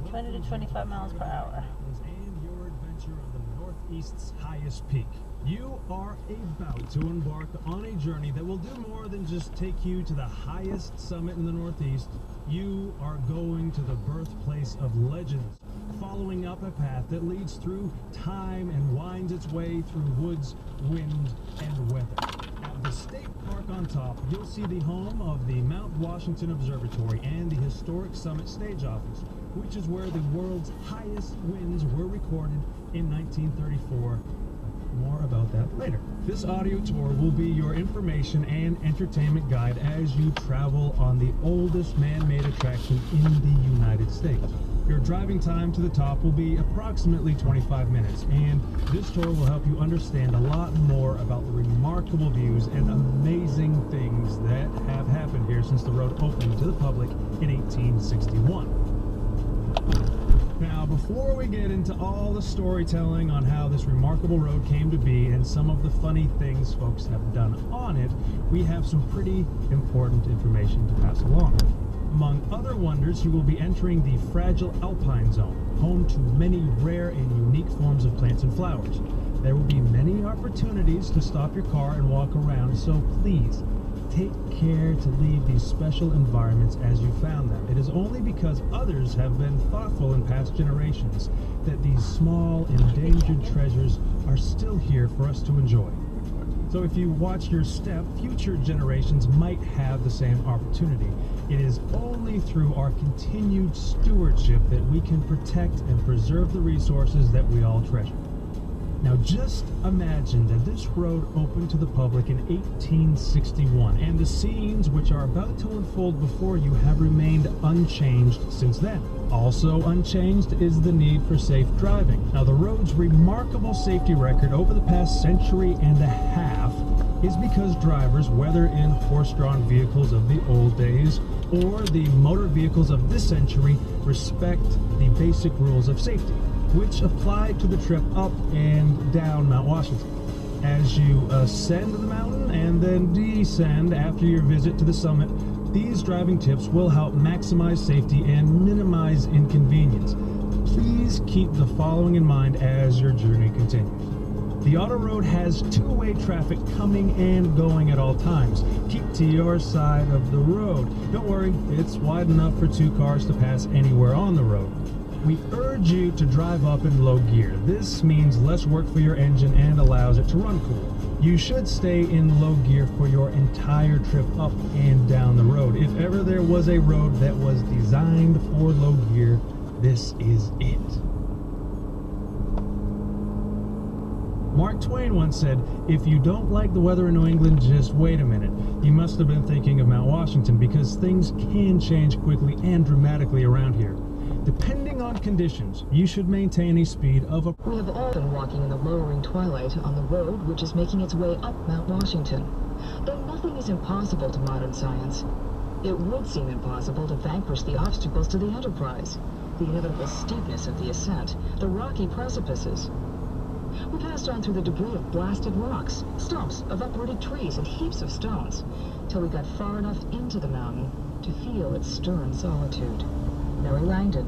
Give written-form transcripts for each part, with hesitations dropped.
20 to 25 miles per hour. And your adventure on the Northeast's highest peak. You are about to embark on a journey that will do more than just take you to the highest summit in the Northeast. You are going to the birthplace of legends, following up a path that leads through time and winds its way through woods, wind, and weather. At the state park on top, you'll see the home of the Mount.Washington Observatory and the historic Summit Stage Office, which is where the world's highest winds were recorded in 1934. More about that later. This audio tour will be your information and entertainment guide as you travel on the oldest man-made attraction in the United States. Your driving time to the top will be approximately 25 minutes, and this tour will help you understand a lot more about the remarkable views and amazing things that have happened here since the road opened to the public in 1861. Now, before we get into all the storytelling on how this remarkable road came to be and some of the funny things folks have done on it, we have some pretty important information to pass along. Among other wonders, you will be entering the fragile alpine zone, home to many rare and unique forms of plants and flowers. There will be many opportunities to stop your car and walk around, so please take care to leave these special environments as you found them. It is only because others have been thoughtful in past generations that these small, endangered treasures are still here for us to enjoy. So if you watch your step, future generations might have the same opportunity. It is only through our continued stewardship that we can protect and preserve the resources that we all treasure. Now just imagine that this road opened to the public in 1861, and the scenes which are about to unfold before you have remained unchanged since then. Also unchanged is the need for safe driving. Now the road's remarkable safety record over the past century and a half is because drivers, whether in horse-drawn vehicles of the old days or the motor vehicles of this century, respect the basic rules of safety, which apply to the trip up and down Mount Washington. As you ascend the mountain and then descend after your visit to the summit, these driving tips will help maximize safety and minimize inconvenience. Please keep the following in mind as your journey continues. The autoroad has two-way traffic coming and going at all times. Keep to your side of the road. Don't worry, it's wide enough for two cars to pass anywhere on the road. We urge you to drive up in low gear. This means less work for your engine and allows it to run cool. You should stay in low gear for your entire trip up and down the road. If ever there was a road that was designed for low gear, this is it. Mark Twain once said, "If you don't like the weather in New England, just wait a minute." He must have been thinking of Mount Washington, because things can change quickly and dramatically around here. Depending on conditions, you should maintain a speed of a... We have all been walking in the lowering twilight on the road which is making its way up Mount Washington. Though nothing is impossible to modern science, it would seem impossible to vanquish the obstacles to the enterprise, the inevitable steepness of the ascent, the rocky precipices. We passed on through the debris of blasted rocks, stumps of uprooted trees, and heaps of stones, till we got far enough into the mountain to feel its stern solitude. Mary Langdon.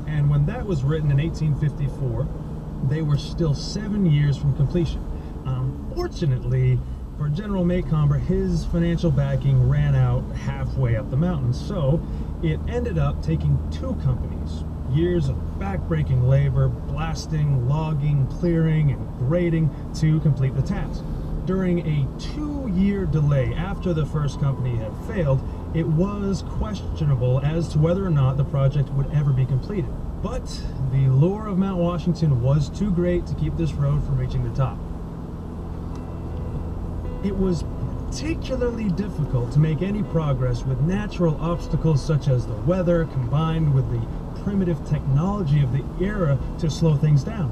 And when that was written in 1854, they were still 7 years from completion. Fortunately for General Maycomber, his financial backing ran out halfway up the mountain, so it ended up taking two companies. Years of backbreaking labor, blasting, logging, clearing, and grading to complete the task. During a 2-year delay after the first company had failed, it was questionable as to whether or not the project would ever be completed. But the lure of Mount Washington was too great to keep this road from reaching the top. It was particularly difficult to make any progress with natural obstacles such as the weather, combined with the primitive technology of the era to slow things down.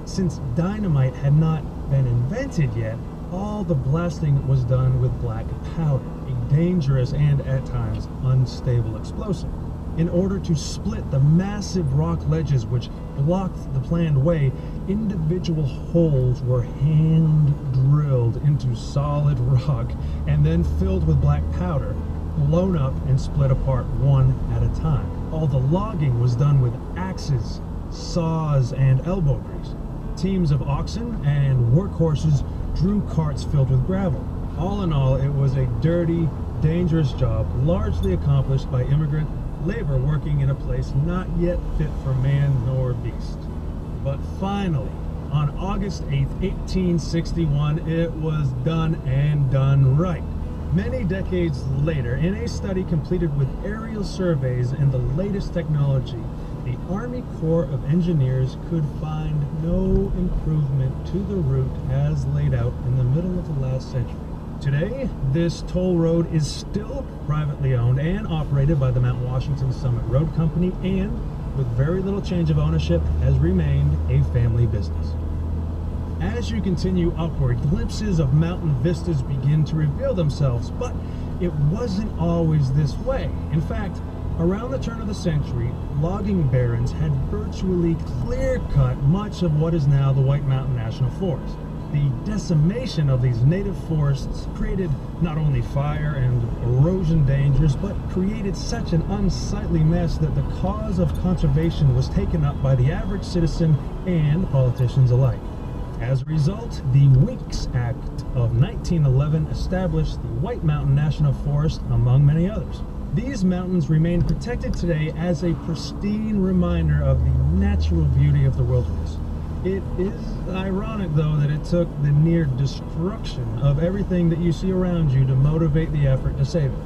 Since dynamite had not been invented yet, all the blasting was done with black powder, a dangerous and at times unstable explosive. In order to split the massive rock ledges which blocked the planned way, individual holes were hand drilled into solid rock and then filled with black powder. blown up and split apart one at a time. All the logging was done with axes, saws, and elbow grease. Teams of oxen and workhorses drew carts filled with gravel. All in all, it was a dirty, dangerous job, largely accomplished by immigrant labor working in a place not yet fit for man nor beast. But finally, on August 8, 1861, it was done, and done right. Many decades later, in a study completed with aerial surveys and the latest technology, the Army Corps of Engineers could find no improvement to the route as laid out in the middle of the last century. Today, this toll road is still privately owned and operated by the MT.Washington Summit Road Company, and with very little change of ownership, has remained a family business. As you continue upward, glimpses of mountain vistas begin to reveal themselves, but it wasn't always this way. In fact, around the turn of the century, logging barons had virtually clear-cut much of what is now the White Mountain National Forest. The decimation of these native forests created not only fire and erosion dangers, but created such an unsightly mess that the cause of conservation was taken up by the average citizen and politicians alike. As a result, the Weeks Act of 1911 established the White Mountain National Forest, among many others. These mountains remain protected today as a pristine reminder of the natural beauty of the wilderness. It is ironic, though, that it took the near destruction of everything that you see around you to motivate the effort to save it.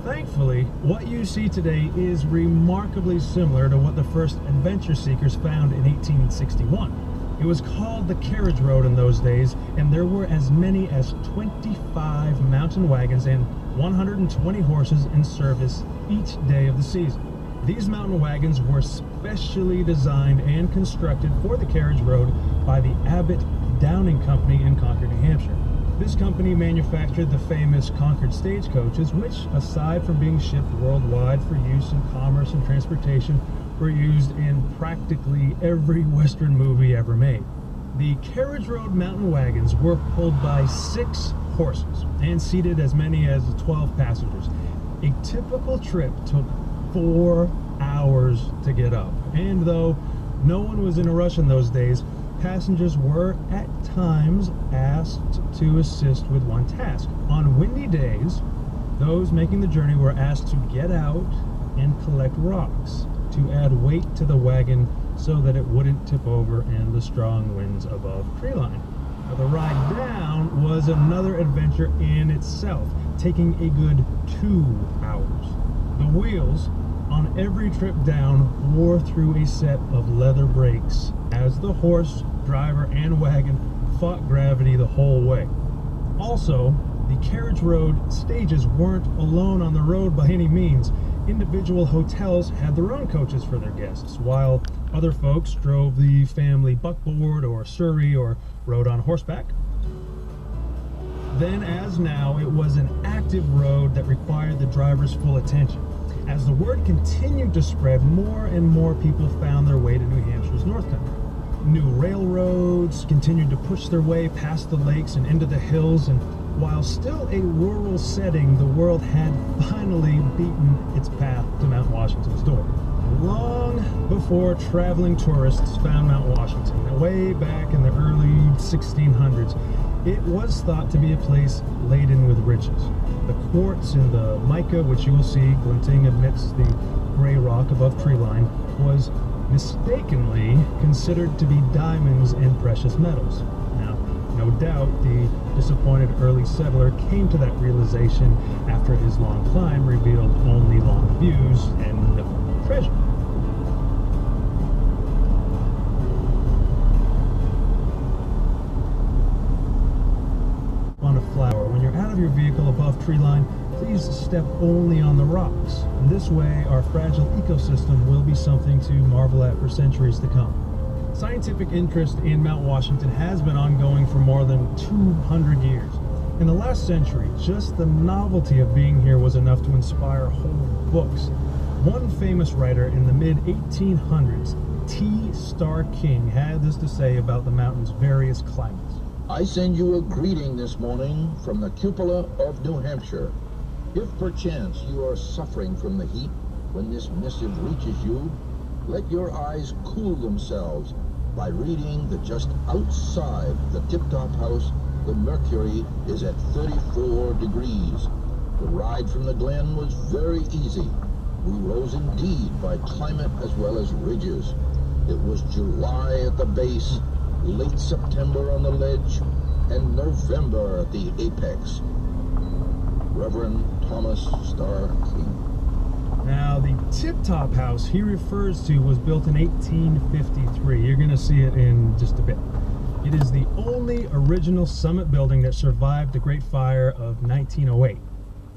Thankfully, what you see today is remarkably similar to what the first adventure seekers found in 1861. It was called the carriage road in those days, and there were as many as 25 mountain wagons and 120 horses in service each day of the season. These mountain wagons were specially designed and constructed for the carriage road by the Abbott Downing Company in Concord, New Hampshire. This company manufactured the famous Concord stagecoaches, which, aside from being shipped worldwide for use in commerce and transportation, were used in practically every Western movie ever made. The carriage road mountain wagons were pulled by 6 horses and seated as many as 12 passengers. A typical trip took 4 hours to get up, and though no one was in a rush in those days, passengers were at times asked to assist with one task. On windy days, those making the journey were asked to get out and collect rocks to add weight to the wagon so that it wouldn't tip over in the strong winds above treeline. Now, the ride down was another adventure in itself, taking a good 2 hours. The wheels on every trip down wore through a set of leather brakes as the horse, driver, and wagon fought gravity the whole way. Also, the carriage road stages weren't alone on the road by any means. Individual hotels had their own coaches for their guests, while other folks drove the family buckboard or surrey or rode on horseback. Then, as now, it was an active road that required the driver's full attention. As the word continued to spread, more and more people found their way to New Hampshire's North Country. New railroads continued to push their way past the lakes and into the hills, and while still a rural setting, the world had finally beaten its path to Mount Washington's door. Long before traveling tourists found Mount Washington, way back in the early 1600s, it was thought to be a place laden with riches. The quartz in the mica, which you will see glinting amidst the gray rock above treeline, was mistakenly considered to be diamonds and precious metals. Now, no doubt the disappointed early settler came to that realization after his long climb revealed only long views and no treasure. On a flower, when you're out of your vehicle above treeline, please step only on the rocks. And this way, our fragile ecosystem will be something to marvel at for centuries to come. Scientific interest in Mount Washington has been ongoing for more than 200 years. In the last century, just the novelty of being here was enough to inspire whole books. One famous writer in the mid-1800s, T. Starr King, had this to say about the mountain's various climates. I send you a greeting this morning from the cupola of New Hampshire. If perchance you are suffering from the heat when this missive reaches you, let your eyes cool themselves by reading that just outside the tip-top house, the mercury is at 34 degrees. The ride from the glen was very easy. We rose indeed by climate as well as ridges. It was July at the base, late September on the ledge, and November at the apex. Reverend Thomas Starr King. Now, the tip-top house he refers to was built in 1853. You're going to see it in just a bit. It is the only original summit building that survived the Great Fire of 1908.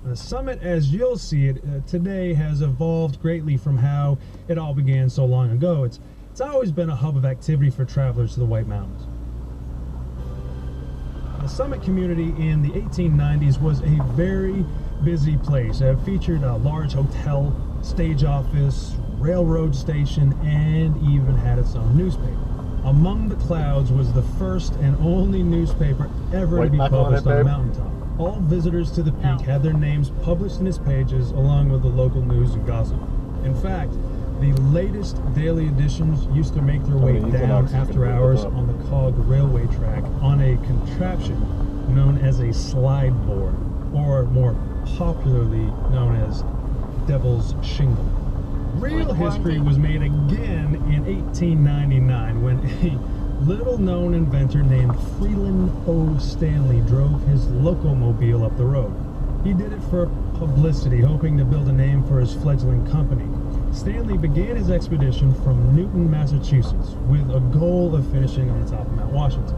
The summit, as you'll see it today, has evolved greatly from how it all began so long ago. It's always been a hub of activity for travelers to the White Mountains. The summit community in the 1890s was a very busy place. It featured a large hotel, stage office, railroad station, and even had its own newspaper. Among the Clouds was the first and only newspaper ever to be published on a mountaintop. All visitors to the peak had their names published in its pages, along with the local news and gossip. In fact, the latest daily editions used to make their way down after hours on the cog railway track on a contraption known as a slide board, or more popularly known as Devil's Shingle. Real history was made again in 1899 when a little-known inventor named Freeland O. Stanley drove his locomobile up the road. He did it for publicity, hoping to build a name for his fledgling company. Stanley began his expedition from Newton, Massachusetts, with a goal of finishing on the top of Mount Washington.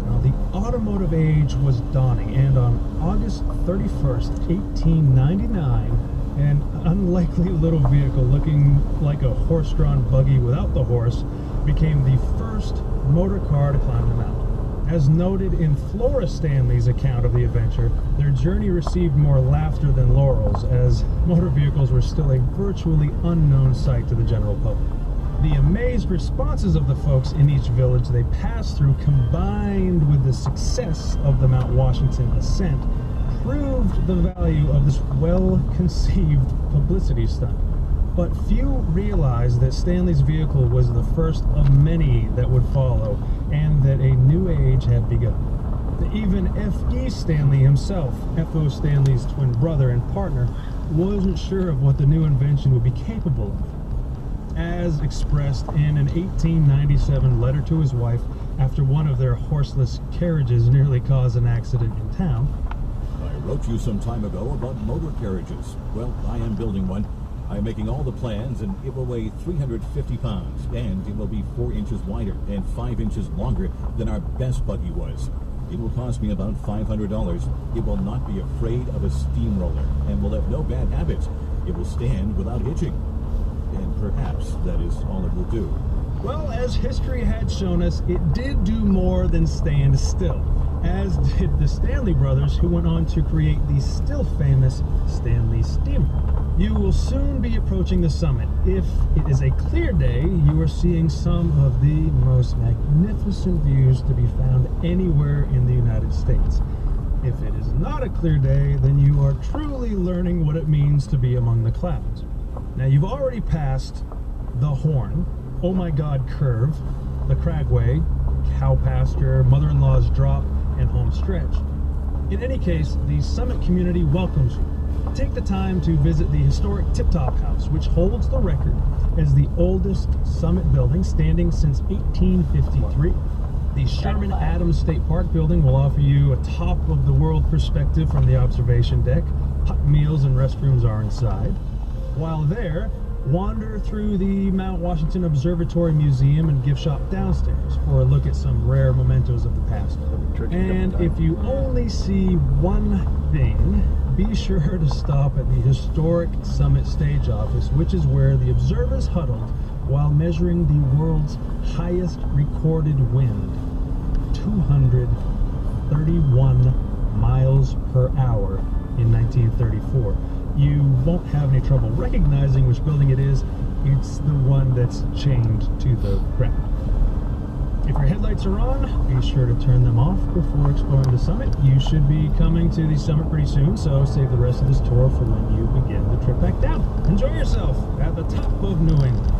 Now, the automotive age was dawning, and on August 31st, 1899, an unlikely little vehicle looking like a horse-drawn buggy without the horse became the first motor car to climb the mountain. As noted in Flora Stanley's account of the adventure, their journey received more laughter than laurels, as motor vehicles were still a virtually unknown sight to the general public. The amazed responses of the folks in each village they passed through, combined with the success of the Mount Washington ascent, proved the value of this well-conceived publicity stunt. But few realized that Stanley's vehicle was the first of many that would follow, and that a new age had begun. Even F.E. Stanley himself, F.O. Stanley's twin brother and partner, wasn't sure of what the new invention would be capable of. As expressed in an 1897 letter to his wife after one of their horseless carriages nearly caused an accident in town. I wrote you some time ago about motor carriages. Well, I am building one. I'm making all the plans, and it will weigh 350 pounds, and it will be 4 inches wider and 5 inches longer than our best buggy was. It will cost me about $500. It will not be afraid of a steamroller, and will have no bad habits. It will stand without hitching. And perhaps that is all it will do. Well, as history had shown us, it did do more than stand still, as did the Stanley brothers, who went on to create the still famous Stanley steamer. You will soon be approaching the summit. If it is a clear day, you are seeing some of the most magnificent views to be found anywhere in the United States. If it is not a clear day, then you are truly learning what it means to be among the clouds. Now, you've already passed the Horn, Oh My God Curve, the Cragway, Cow Pasture, Mother-in-Law's Drop, and Home Stretch. In any case, the summit community welcomes you. Take the time to visit the historic Tip Top House, which holds the record as the oldest summit building, standing since 1853. The Sherman Adams State Park building will offer you a top-of-the-world perspective from the observation deck. Hot meals and restrooms are inside. While there, wander through the Mount Washington Observatory Museum and gift shop downstairs for a look at some rare mementos of the past. And if you only see one thing, be sure to stop at the historic Summit Stage Office, which is where the observers huddled while measuring the world's highest recorded wind, 231 miles per hour in 1934. You won't have any trouble recognizing which building it is. It's the one that's chained to the ground. If your headlights are on, be sure to turn them off before exploring the summit. You should be coming to the summit pretty soon, so save the rest of this tour for when you begin the trip back down. Enjoy yourself at the top of New England.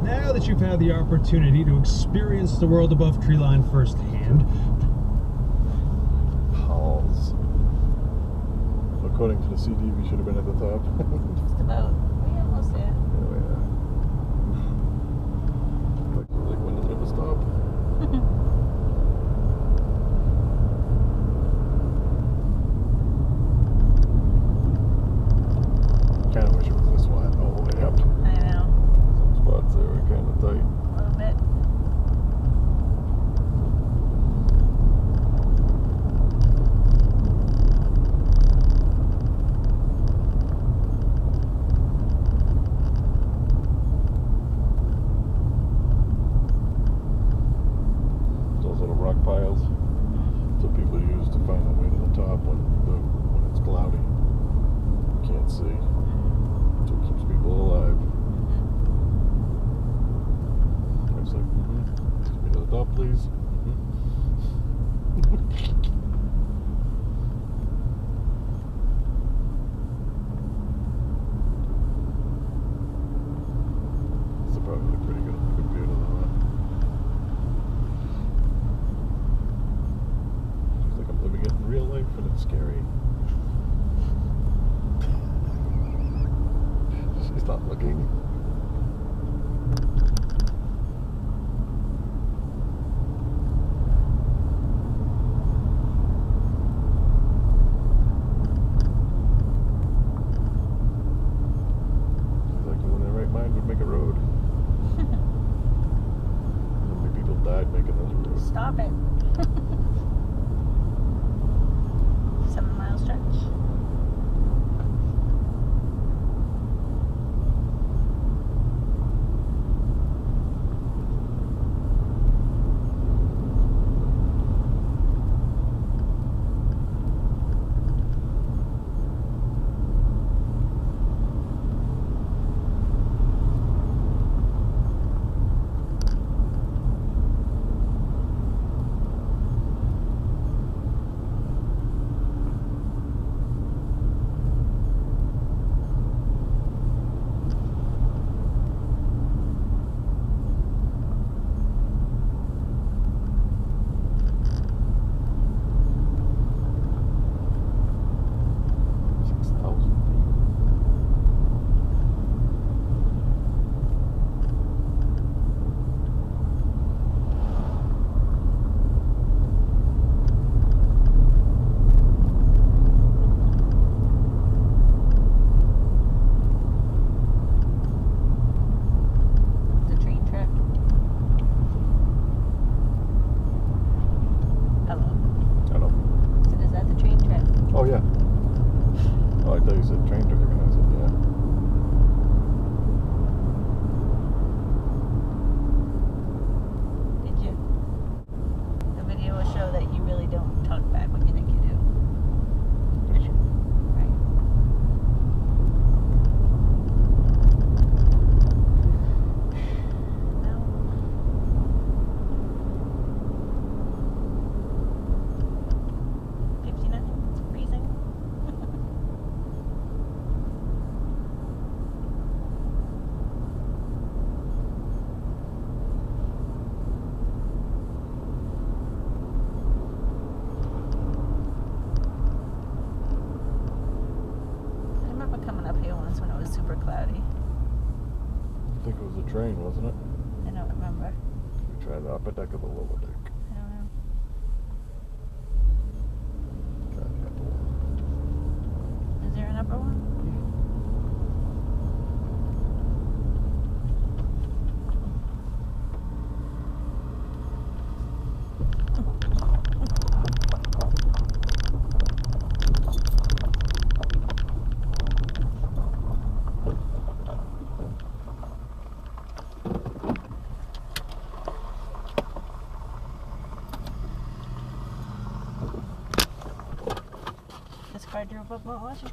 Now that you've had the opportunity to experience the world above treeline firsthand, according to the CD, we should have been at the top. Just about. We're almost there. Yeah, we are. Like when does it ever stop? Kind of wish it was this wide all the way up. I know. Some spots there are kind of tight. A little bit. Piles. So people use to find their way to the top when it's cloudy. You can't see. So it keeps people alive. I was like, take me to the top, please. This will probably look pretty good on the computer though. Living it in real life and it's scary. She's not looking. She's like, who in their right mind would make a road? How many people died making those roads? Stop it. 7-mile stretch. Train, wasn't it? I don't remember. We tried the upper deck or the lower deck? I don't know. Tried the upper one. Is there an upper one? drove up Mount Washington.